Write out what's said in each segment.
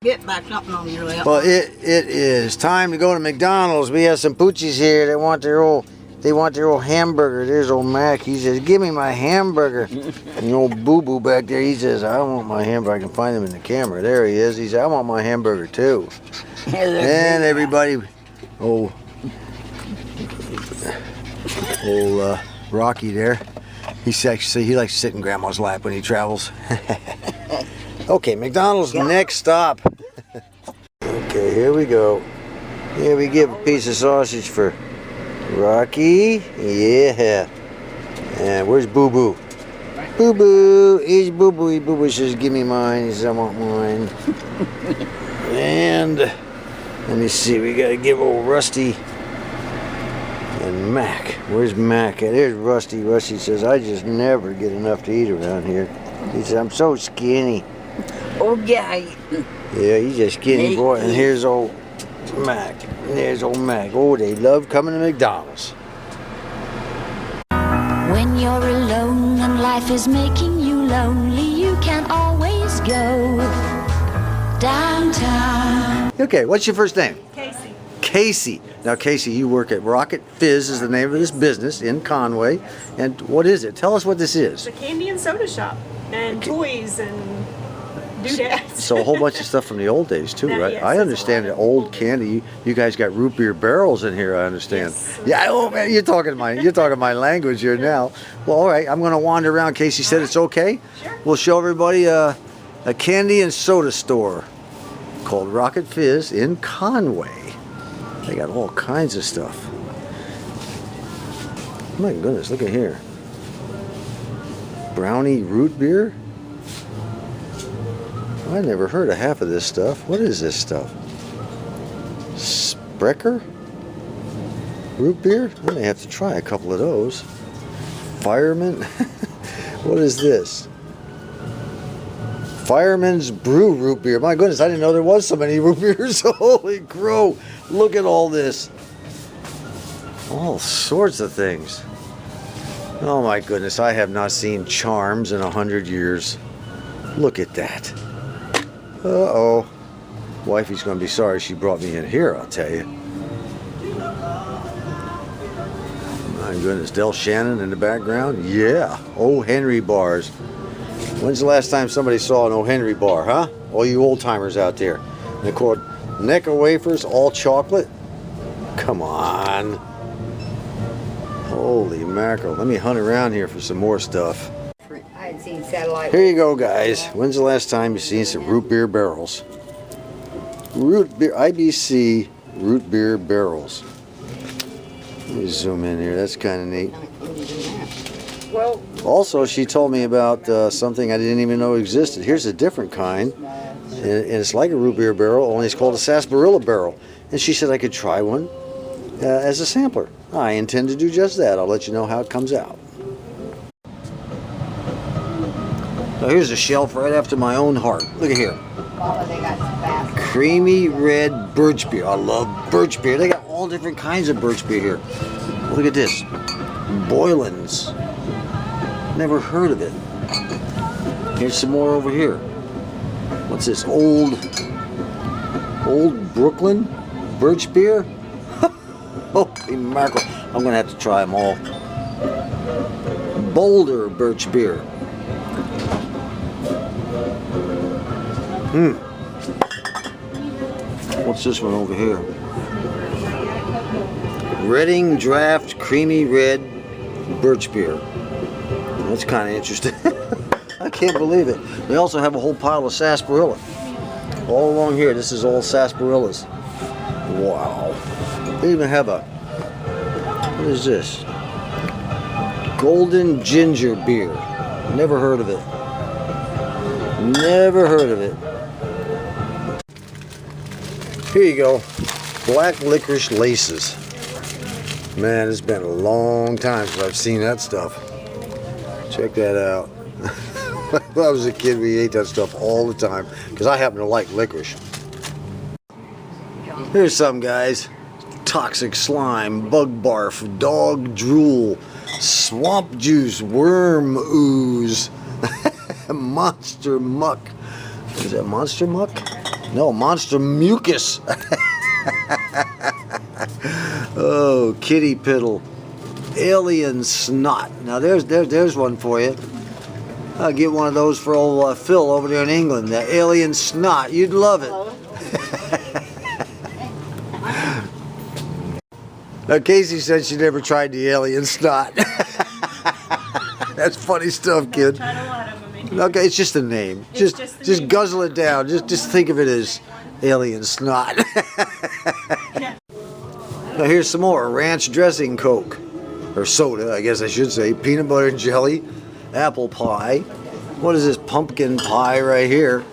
Get back up on your lap. Well, it is time to go to McDonald's. We have some poochies here that want their old hamburger. There's old Mac. He says, "Give me my hamburger." And the old Boo Boo back there, he says, "I don't want my hamburger." I can find him in the camera. There he is. He said, "I want my hamburger too." And everybody, old Rocky there. He likes to sit in Grandma's lap when he travels. Okay, McDonald's next stop. Okay, here we go. Here we give a piece of sausage for Rocky. Yeah. And where's Boo Boo? Boo Boo. Here's Boo Boo. Boo Boo says, "Give me mine." He says, "I want mine." And let me see. We gotta give old Rusty and Mac. Where's Mac? There's Rusty. Rusty says, "I just never get enough to eat around here." He says, "I'm so skinny." Oh, yeah. Yeah, he's a skinny boy. And here's old Mac. And there's old Mac. Oh, they love coming to McDonald's. When you're alone and life is making you lonely, you can always go downtown. Okay, what's your first name? Casey. Casey. Now, Casey, you work at Rocket Fizz is the name of this business in Conway. And what is it? Tell us what this is. It's a candy and soda shop and toys and doodads. So a whole bunch of stuff from the old days too, right? Yes, I understand the old candy. You guys got root beer barrels in here. I understand. Yes. Yeah. Oh man, you're talking my language here now. Well, all right. I'm going to wander around. Casey said it's okay. Sure. We'll show everybody a candy and soda store called Rocket Fizz in Conway. They got all kinds of stuff. My goodness, look at here. Brownie root beer. I never heard of half of this stuff. What is this stuff? Sprecher? Root beer? I may have to try a couple of those. Fireman? What is this? Fireman's Brew root beer. My goodness, I didn't know there was so many root beers. Holy crow. Look at all this. All sorts of things. Oh my goodness, I have not seen Charms in 100 years. Look at that. Uh-oh. Wifey's going to be sorry she brought me in here, I'll tell you. My goodness, Del Shannon in the background? Yeah. O. Henry bars. When's the last time somebody saw an O. Henry bar, huh? All you old-timers out there. And they're called Necco wafers, all chocolate? Come on. Holy mackerel. Let me hunt around here for some more stuff. I had seen satellite. Here you go, guys. When's the last time you've seen some root beer barrels? Root beer, IBC root beer barrels. Let me zoom in here. That's kind of neat. Well, Also, she told me about something I didn't even know existed. Here's a different kind. And it's like a root beer barrel, only it's called a sarsaparilla barrel. And she said I could try one as a sampler. I intend to do just that. I'll let you know how it comes out. Now here's a shelf right after my own heart. Look at here. Creamy red birch beer. I love birch beer. They got all different kinds of birch beer here. Look at this. Boylan's. Never heard of it. Here's some more over here. What's this? Old Brooklyn birch beer? Holy mackerel. I'm going to have to try them all. Boulder birch beer. What's this one over here? Reading Draft Creamy Red Birch Beer. That's kind of interesting. I can't believe it. They also have a whole pile of sarsaparilla. All along here, this is all sarsaparillas. Wow. They even have a, what is this? Golden Ginger Beer. Never heard of it. Never heard of it. Here you go. Black licorice laces. Man, it's been a long time since I've seen that stuff. Check that out. When I was a kid, we ate that stuff all the time because I happen to like licorice. Here's some, guys. Toxic slime, bug barf, dog drool, swamp juice, worm ooze, monster muck. Is that monster muck? No, Monster Mucus. Oh, Kitty Piddle. Alien Snot. Now there's one for you. I'll get one of those for old Phil over there in England. The Alien Snot. You'd love it. Now Casey said she never tried the Alien Snot. That's funny stuff, kid. Tried a lot of them. Okay, it's just a name. Just guzzle it down. Just think of it as Alien Snot. Now here's some more ranch dressing Coke, or soda, I guess I should say. Peanut butter and jelly, apple pie. What is this pumpkin pie right here?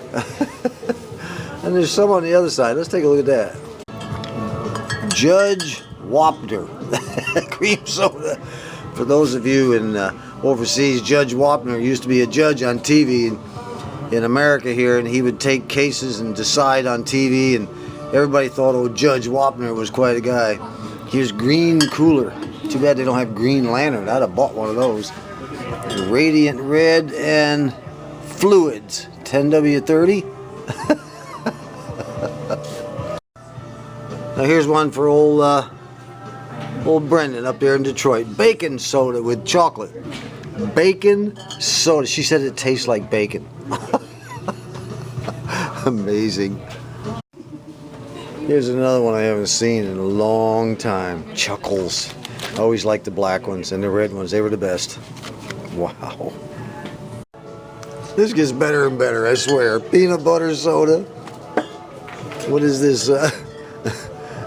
And there's some on the other side. Let's take a look at that. Judge Wapner cream soda. For those of you in overseas, Judge Wapner used to be a judge on TV in America here, and he would take cases and decide on TV, and everybody thought, oh, Judge Wapner was quite a guy. Here's green cooler. Too bad they don't have Green Lantern. I'd have bought one of those. Radiant red and fluids. 10W30. Now here's one for old Brendan up there in Detroit. Bacon soda with chocolate. Bacon soda. She said it tastes like bacon. Amazing. Here's another one I haven't seen in a long time. Chuckles. I always liked the black ones and the red ones. They were the best. Wow. This gets better and better, I swear. Peanut butter soda. What is this?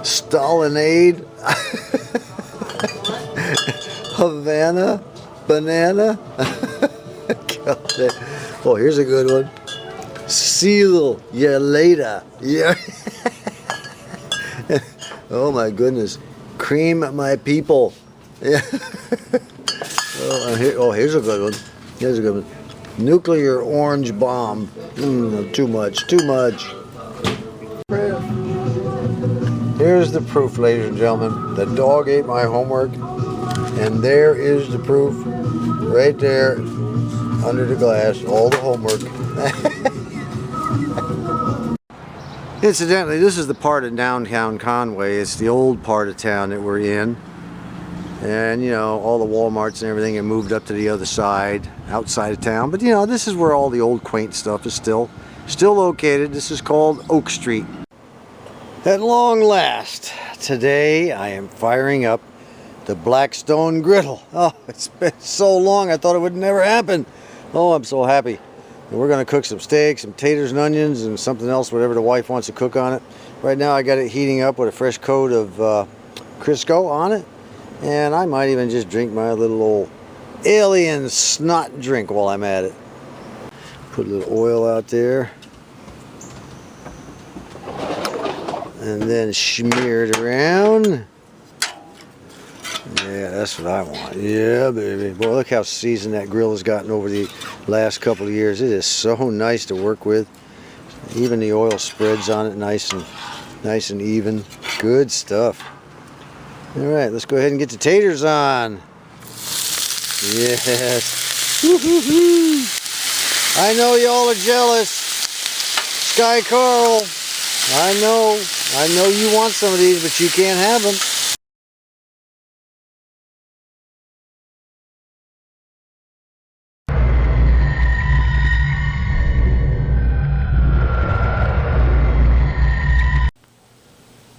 Stalinade? Havana? Banana? Oh, here's a good one. Seal ya later. Yeah. Oh my goodness. Cream my people. Yeah. Here's a good one. Here's a good one. Nuclear orange bomb. Too much. Too much. Here's the proof, ladies and gentlemen. The dog ate my homework. And there is the proof. Right there. Under the glass. All the homework. Incidentally, this is the part of downtown Conway. It's the old part of town that we're in. And, you know, all the Walmarts and everything have moved up to the other side, outside of town. But, you know, this is where all the old quaint stuff is still located. This is called Oak Street. At long last, today I am firing up the Blackstone griddle. Oh, it's been so long, I thought it would never happen. Oh, I'm so happy. And we're going to cook some steaks, some taters and onions, and something else, whatever the wife wants to cook on it. Right now I got it heating up with a fresh coat of Crisco on it. And I might even just drink my little old alien snot drink while I'm at it. Put a little oil out there. And then smear it around. Yeah, that's what I want. Yeah, baby. Boy, look how seasoned that grill has gotten over the last couple of years. It is so nice to work with. Even the oil spreads on it nice and even. Good stuff. All right, let's go ahead and get the taters on. Yes. Woo-hoo-hoo. I know y'all are jealous. Sky Carl. I know you want some of these, but you can't have them.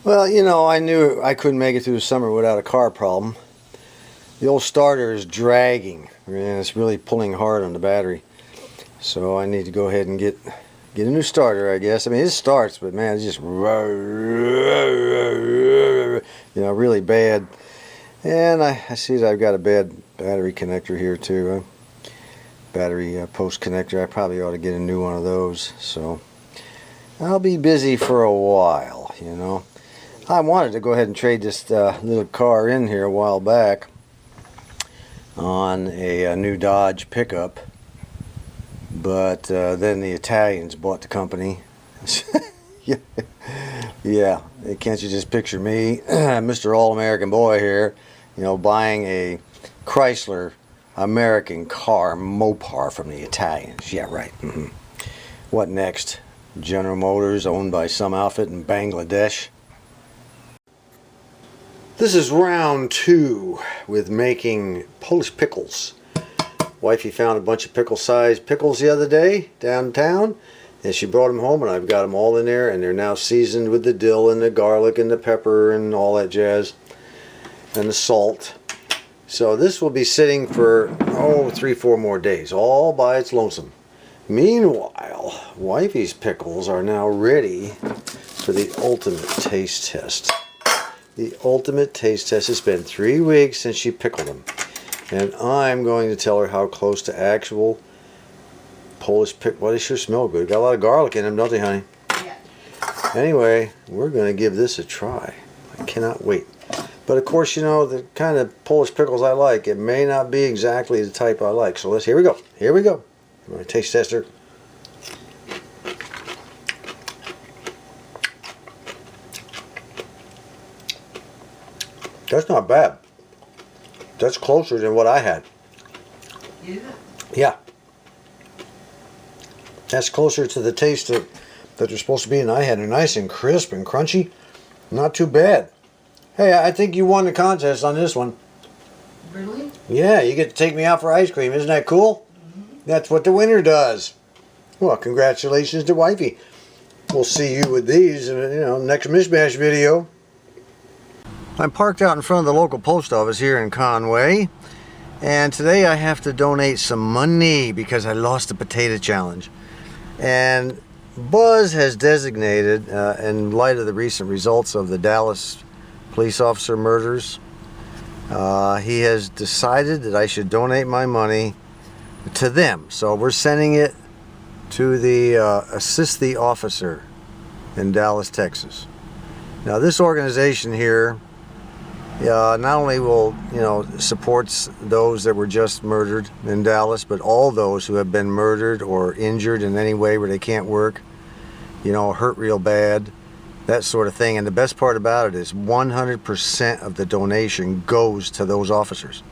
Well, you know, I knew I couldn't make it through the summer without a car problem. The old starter is dragging, and it's really pulling hard on the battery. So I need to go ahead and get a new starter, I guess. I mean, it starts, but man, it's just, you know, really bad. And I see that I've got a bad battery connector here too. Battery post connector. I probably ought to get a new one of those. So I'll be busy for a while, you know. I wanted to go ahead and trade this little car in here a while back on a new Dodge pickup, but then the Italians bought the company. Yeah, can't you just picture me, Mr. All-American boy here, you know, buying a Chrysler American car Mopar from the Italians. Yeah, right. What next? General Motors, owned by some outfit in Bangladesh. This is round 2 with making Polish pickles. Wifey found a bunch of pickle-sized pickles the other day downtown, and she brought them home, and I've got them all in there, and they're now seasoned with the dill and the garlic and the pepper and all that jazz, and the salt. So this will be sitting for 3-4 more days, all by its lonesome. Meanwhile, Wifey's pickles are now ready for the ultimate taste test. The ultimate taste test. It's been 3 weeks since she pickled them, and I'm going to tell her how close to actual Polish pickle. Well, they sure smell good. Got a lot of garlic in them, don't they, honey? Yeah. Anyway, we're going to give this a try. I cannot wait. But of course, you know, the kind of Polish pickles I like, it may not be exactly the type I like. So here we go. Here we go. I'm going to taste tester. That's not bad. That's closer than what I had. Yeah. That's closer to the taste that they're supposed to be, and I had. They're nice and crisp and crunchy. Not too bad. Hey, I think you won the contest on this one. Really? Yeah, you get to take me out for ice cream. Isn't that cool? That's what the winner does. Well, congratulations to Wifey. We'll see you with these in, next Mish-Mash video. I'm parked out in front of the local post office here in Conway, and today I have to donate some money because I lost the potato challenge. And Buzz has designated, in light of the recent results of the Dallas police officer murders, he has decided that I should donate my money to them. So we're sending it to the Assist the Officer in Dallas, Texas. Now this organization here not only will, supports those that were just murdered in Dallas, but all those who have been murdered or injured in any way where they can't work, hurt real bad, that sort of thing. And the best part about it is 100% of the donation goes to those officers.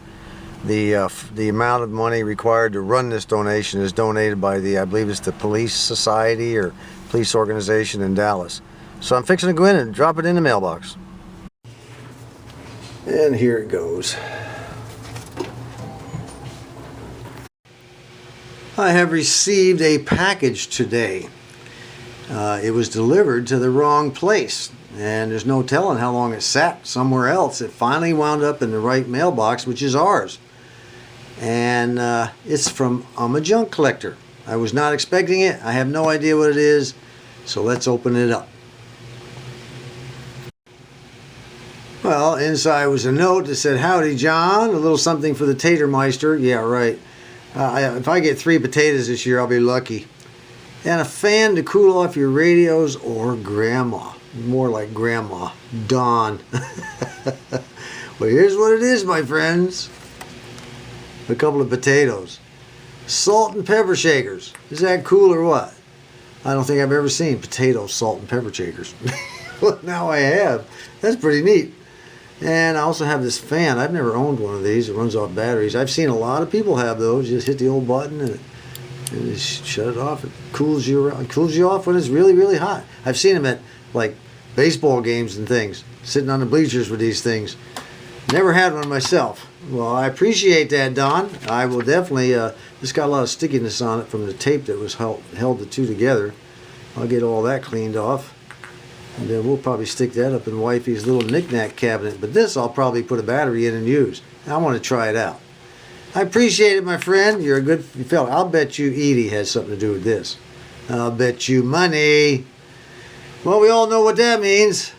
The amount of money required to run this donation is donated by I believe it's the Police Society or police organization in Dallas. So I'm fixing to go in and drop it in the mailbox. And here it goes. I have received a package today. It was delivered to the wrong place, and there's no telling how long it sat somewhere else. It finally wound up in the right mailbox, which is ours. And it's from I'm a Junk Collector. I was not expecting it. I have no idea what it is, so let's open it up. Well, inside was a note that said, "Howdy, John. A little something for the Tatermeister." Yeah, right. If I get 3 potatoes this year, I'll be lucky. And a fan to cool off your radios, or Grandma. More like Grandma. Dawn. Well, here's what it is, my friends. A couple of potatoes. Salt and pepper shakers. Is that cool or what? I don't think I've ever seen potato salt and pepper shakers. Well, now I have. That's pretty neat. And I also have this fan. I've never owned one of these. It runs off batteries. I've seen a lot of people have those. You just hit the old button and just shut it off. It cools you off when it's really, really hot. I've seen them at like baseball games and things, sitting on the bleachers with these things. Never had one myself. Well, I appreciate that, Don. I will definitely, this got a lot of stickiness on it from the tape that was held the two together. I'll get all that cleaned off. And then we'll probably stick that up in Wifey's little knick-knack cabinet. But this I'll probably put a battery in and use. I want to try it out. I appreciate it, my friend. You're a good fellow. I'll bet you Edie has something to do with this. I'll bet you money. Well, we all know what that means.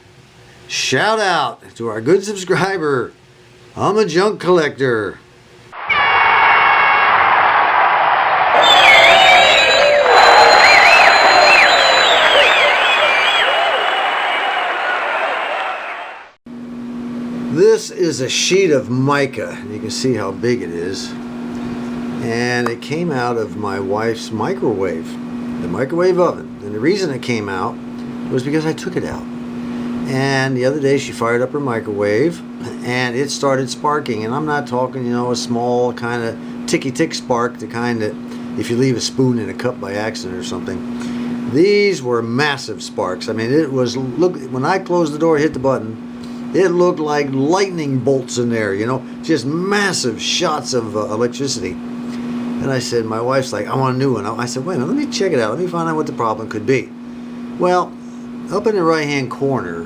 Shout out to our good subscriber. I'm a Junk Collector. This is a sheet of mica. You can see how big it is. And it came out of my wife's microwave, the microwave oven. And the reason it came out was because I took it out. And the other day she fired up her microwave and it started sparking. And I'm not talking, a small kind of ticky-tick spark, the kind that if you leave a spoon in a cup by accident or something. These were massive sparks. I mean, it was, look, when I closed the door, hit the button, it looked like lightning bolts in there, you know, just massive shots of electricity. And I said, my wife's like, I want a new one. I said, wait a minute, let me check it out. Let me find out what the problem could be. Well, up in the right-hand corner,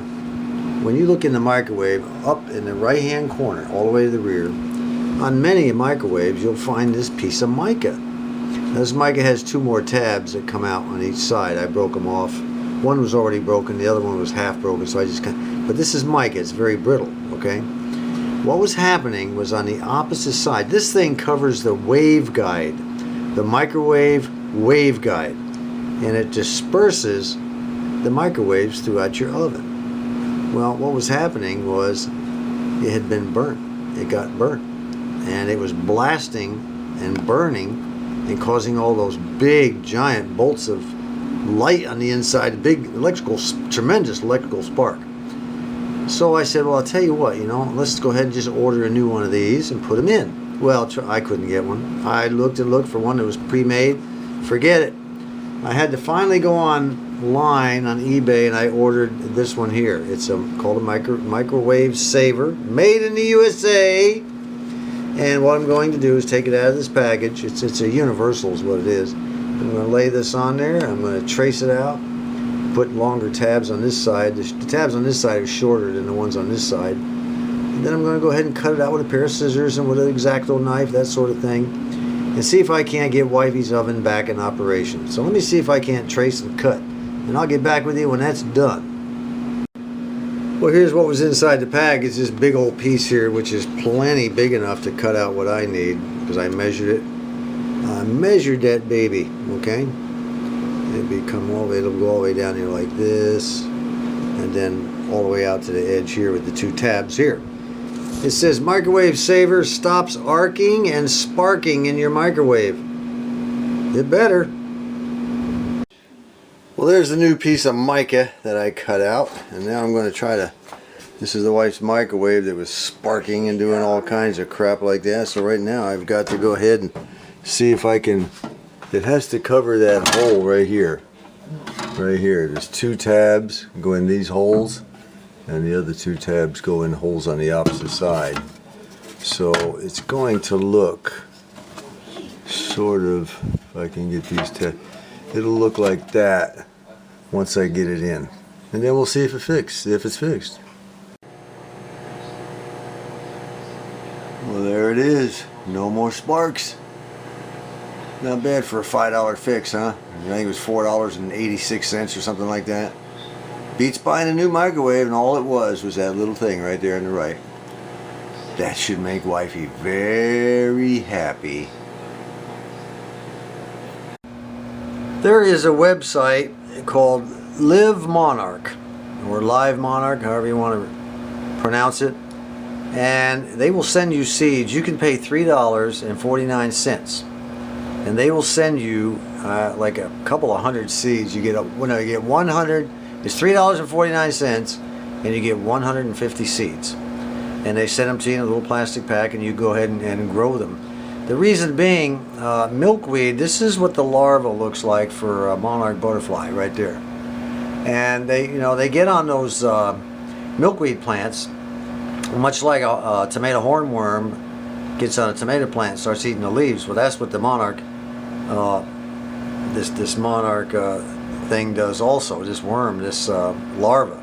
when you look in the microwave, up in the right-hand corner, all the way to the rear, on many microwaves, you'll find this piece of mica. Now, this mica has 2 more tabs that come out on each side. I broke them off. One was already broken, the other one was half broken, so I just but this is mica, it's very brittle, okay? What was happening was on the opposite side, this thing covers the wave guide, the microwave wave guide, and it disperses the microwaves throughout your oven. Well, what was happening was it had been burnt. It got burnt, and it was blasting and burning and causing all those big giant bolts of light on the inside, big electrical, tremendous electrical spark. So I said, well, I'll tell you what, you know, let's go ahead and just order a new one of these and put them in. Well, I couldn't get one. I looked and looked for one that was pre-made. Forget it. I had to finally go online on eBay, and I ordered this one here. It's called a microwave saver, made in the USA. And what I'm going to do is take it out of this package. It's a universal is what it is. I'm going to lay this on there. I'm going to trace it out. Put longer tabs on this side. The tabs on this side are shorter than the ones on this side. And then I'm going to go ahead and cut it out with a pair of scissors and with an X-Acto knife, that sort of thing, and see if I can't get Wifey's oven back in operation. So let me see if I can't trace and cut, and I'll get back with you when that's done. Well, here's what was inside the package. This big old piece here, which is plenty big enough to cut out what I need, because I measured it. I measured that baby, okay? It'll go all the way down here like this, and then all the way out to the edge here with the 2 tabs here. It says microwave saver stops arcing and sparking in your microwave. It better. Well, there's the new piece of mica that I cut out, and now I'm going to try to, this is the wife's microwave that was sparking and doing all kinds of crap like that. So right now I've got to go ahead and see if I can, it has to cover that hole right here. Right here. There's 2 tabs go in these holes, and the other 2 tabs go in holes on the opposite side. So it's going to look sort of, if I can get these tabs, it'll look like that once I get it in. And then we'll see if it's fixed. Well, there it is. No more sparks. Not bad for a $5 fix, huh? I think it was $4.86 or something like that. Beats buying a new microwave, and all it was that little thing right there on the right. That should make Wifey very happy. There is a website called Live Monarch, or Live Monarch, however you want to pronounce it. And they will send you seeds. You can pay $3.49. And they will send you like a couple of hundred seeds. You get 100. It's $3.49, and you get 150 seeds. And they send them to you in a little plastic pack, and you go ahead and grow them. The reason being, milkweed. This is what the larva looks like for a monarch butterfly right there. And they get on those milkweed plants, much like a tomato hornworm gets on a tomato plant and starts eating the leaves. Well, that's what the monarch. This monarch thing does also, this worm, this larva.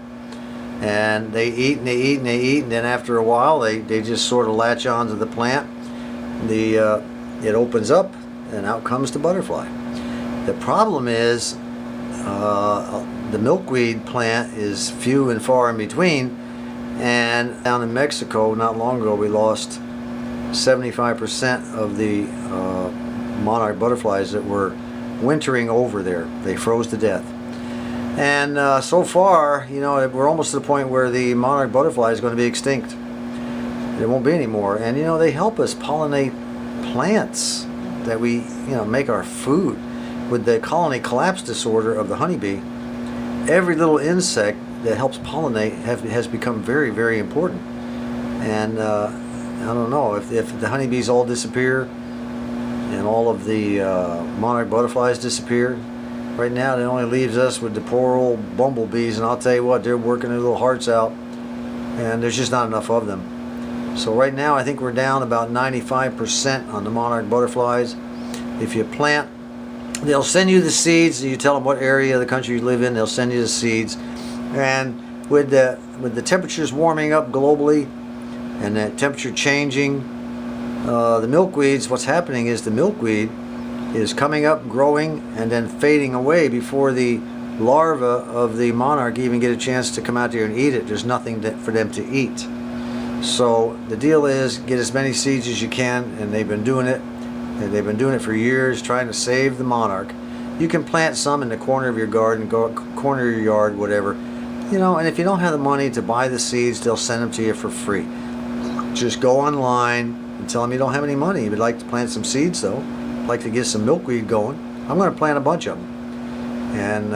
And they eat and they eat and they eat, and then after a while they just sort of latch onto the plant. It opens up and out comes the butterfly. The problem is the milkweed plant is few and far in between, and down in Mexico not long ago we lost 75% of the monarch butterflies that were wintering over there. They froze to death. And so far, we're almost to the point where the monarch butterfly is going to be extinct. There won't be any more. And they help us pollinate plants that we make our food. With the colony collapse disorder of the honeybee, every little insect that helps pollinate has become very, very important. And I don't know if the honeybees all disappear and all of the monarch butterflies disappear, Right now, it only leaves us with the poor old bumblebees, and I'll tell you what, they're working their little hearts out, and there's just not enough of them. So right now, I think we're down about 95% on the monarch butterflies. If you plant, they'll send you the seeds. You tell them what area of the country you live in, they'll send you the seeds. And with the temperatures warming up globally, and that temperature changing, the milkweeds, what's happening is the milkweed is coming up, growing, and then fading away before the larvae of the monarch even get a chance to come out there and eat it. There's nothing for them to eat. So the deal is, get as many seeds as you can, and they've been doing it. And they've been doing it for years, trying to save the monarch. You can plant some in the corner of your garden, corner of your yard, whatever. You know, and if you don't have the money to buy the seeds, they'll send them to you for free. Just go online and tell them you don't have any money. You'd like to plant some seeds, though. Like to get some milkweed going. I'm going to plant a bunch of them, and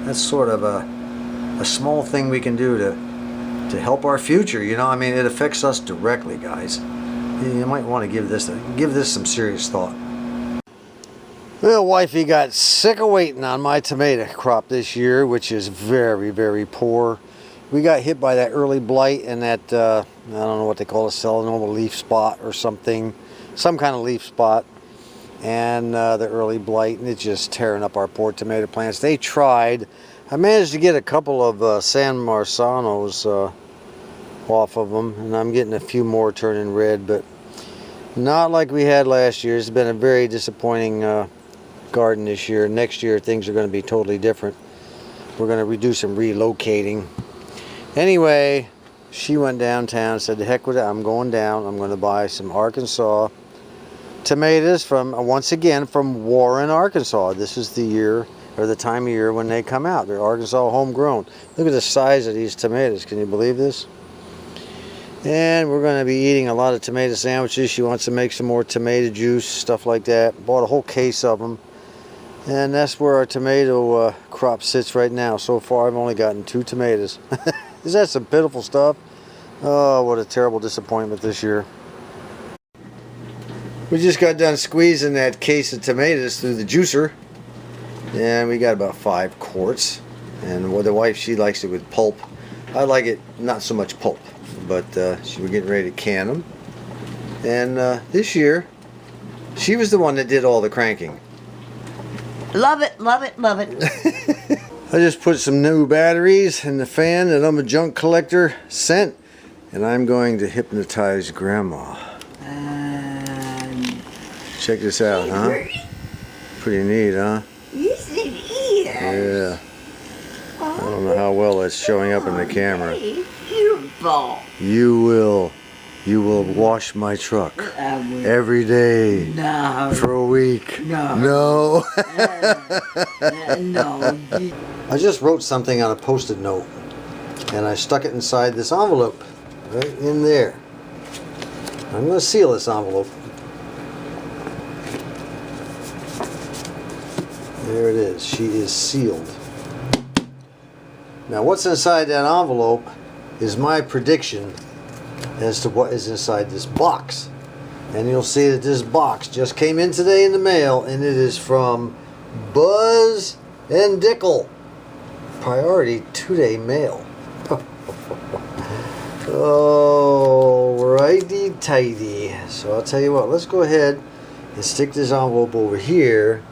that's sort of a small thing we can do to help our future. You know, I mean, it affects us directly, guys. You might want to give this some serious thought. Well, wifey got sick of waiting on my tomato crop this year, which is very, very poor. We got hit by that early blight and that I don't know what they call it, selenoma leaf spot or something, some kind of leaf spot. And the early blight, and it's just tearing up our poor tomato plants. They tried. I managed to get a couple of San Marzanos off of them, and I'm getting a few more turning red, but not like we had last year. It's been a very disappointing garden this year. Next year, things are going to be totally different. We're going to do some relocating. Anyway, she went downtown and said, "The heck with it, I'm going down. I'm going to buy some Arkansas tomatoes from, once again, from Warren, Arkansas." This is the year, or the time of year when they come out. They're Arkansas homegrown. Look at the size of these tomatoes. Can you believe this? And we're going to be eating a lot of tomato sandwiches. She wants to make some more tomato juice, stuff like that. Bought a whole case of them. And that's where our tomato crop sits right now. So far, I've only gotten 2 tomatoes. Is that some pitiful stuff? Oh, what a terrible disappointment this year. We just got done squeezing that case of tomatoes through the juicer, and we got about 5 quarts. And with the wife, she likes it with pulp. I like it not so much pulp, but we're getting ready to can them. And this year, she was the one that did all the cranking. Love it, love it, love it. I just put some new batteries in the fan that I'm a junk collector sent, and I'm going to hypnotize Grandma. Check this out, huh? Pretty neat, huh? Yes, it is. Yeah. I don't know how well it's showing up in the camera. Beautiful. You will wash my truck every day for a week. No. No. I just wrote something on a Post-it note, and I stuck it inside this envelope, right in there. I'm going to seal this envelope. There it is. She is sealed. Now, what's inside that envelope is my prediction as to what is inside this box. And you'll see that this box just came in today in the mail, and it is from Buzz and Pickle. Priority 2-day mail. Oh, righty tighty. So I'll tell you what, let's go ahead and stick this envelope over here.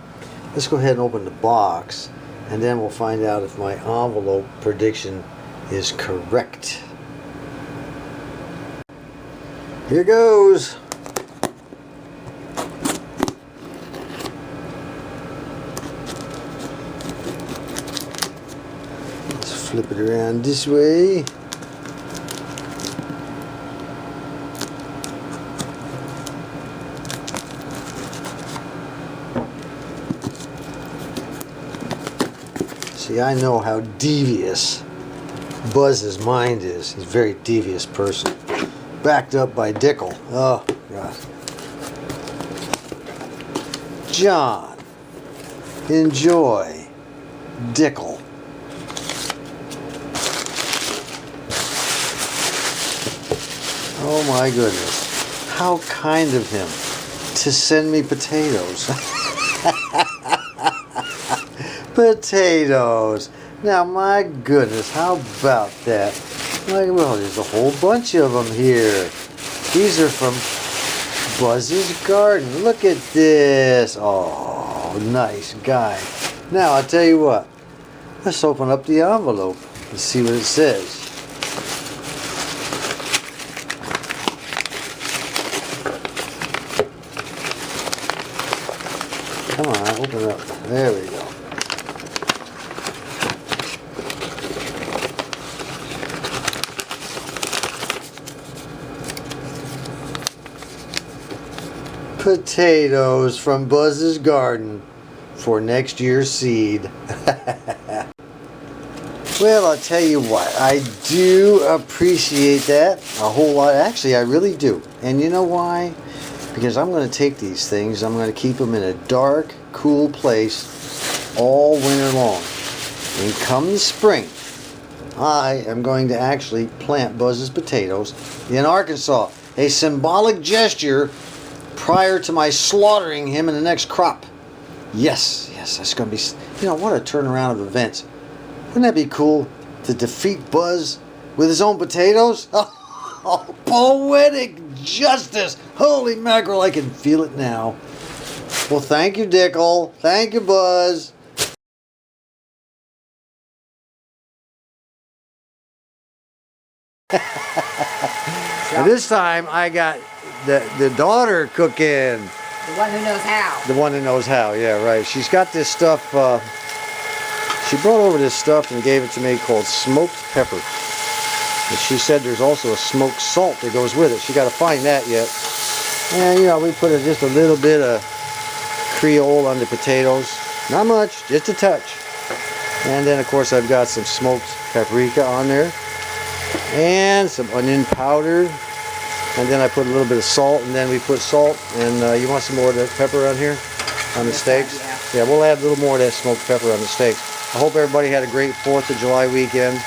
Let's go ahead and open the box, and then we'll find out if my envelope prediction is correct. Here goes. Let's flip it around this way. See, I know how devious Buzz's mind is. He's a very devious person. Backed up by Pickle. Oh, God. John, enjoy Pickle. Oh my goodness. How kind of him to send me potatoes. Potatoes. Now, my goodness, how about that? Well, there's a whole bunch of them here. These are from Buzz's garden. Look at this. Oh, nice guy. Now, I'll tell you what. Let's open up the envelope and see what it says. Come on, open it up. There we go. Potatoes from Buzz's garden for next year's seed. Well, I'll tell you what, I do appreciate that a whole lot. Actually, I really do. And you know why? Because I'm going to take these things, I'm going to keep them in a dark, cool place all winter long. And come the spring, I am going to actually plant Buzz's potatoes in Arkansas. A symbolic gesture prior to my slaughtering him in the next crop. Yes, that's going to be, you know, what a turnaround of events. Wouldn't that be cool to defeat Buzz with his own potatoes? Oh, poetic justice. Holy mackerel, I can feel it now. Well, thank you, Pickle. Thank you, Buzz. And this time I got the daughter cooking. The one who knows how. The one who knows how, yeah, right. She's got this stuff, she brought over this stuff and gave it to me called smoked pepper. And she said there's also a smoked salt that goes with it. She got to find that yet. And, you know, we put just a little bit of Creole on the potatoes. Not much, just a touch. And then, of course, I've got some smoked paprika on there. And some onion powder. And then I put a little bit of salt, and then we put salt. And you want some more of that pepper on here? On the steaks? Yeah, we'll add a little more of that smoked pepper on the steaks. I hope everybody had a great 4th of July weekend.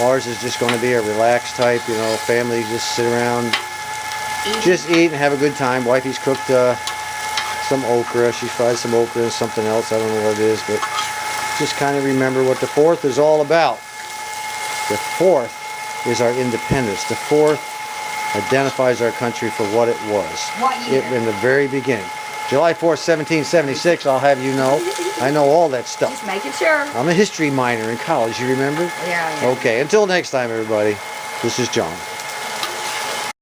Ours is just going to be a relaxed type, you know, family just sit around, just eat and have a good time. Wifey's cooked some okra. She fried some okra and something else. I don't know what it is, but just kind of remember what the 4th is all about. The 4th is our independence. The 4th identifies our country for what it was. What year? In the very beginning. July 4th, 1776, I'll have you know. I know all that stuff. Just making sure. I'm a history minor in college, you remember? Yeah. Okay, until next time, everybody. This is John.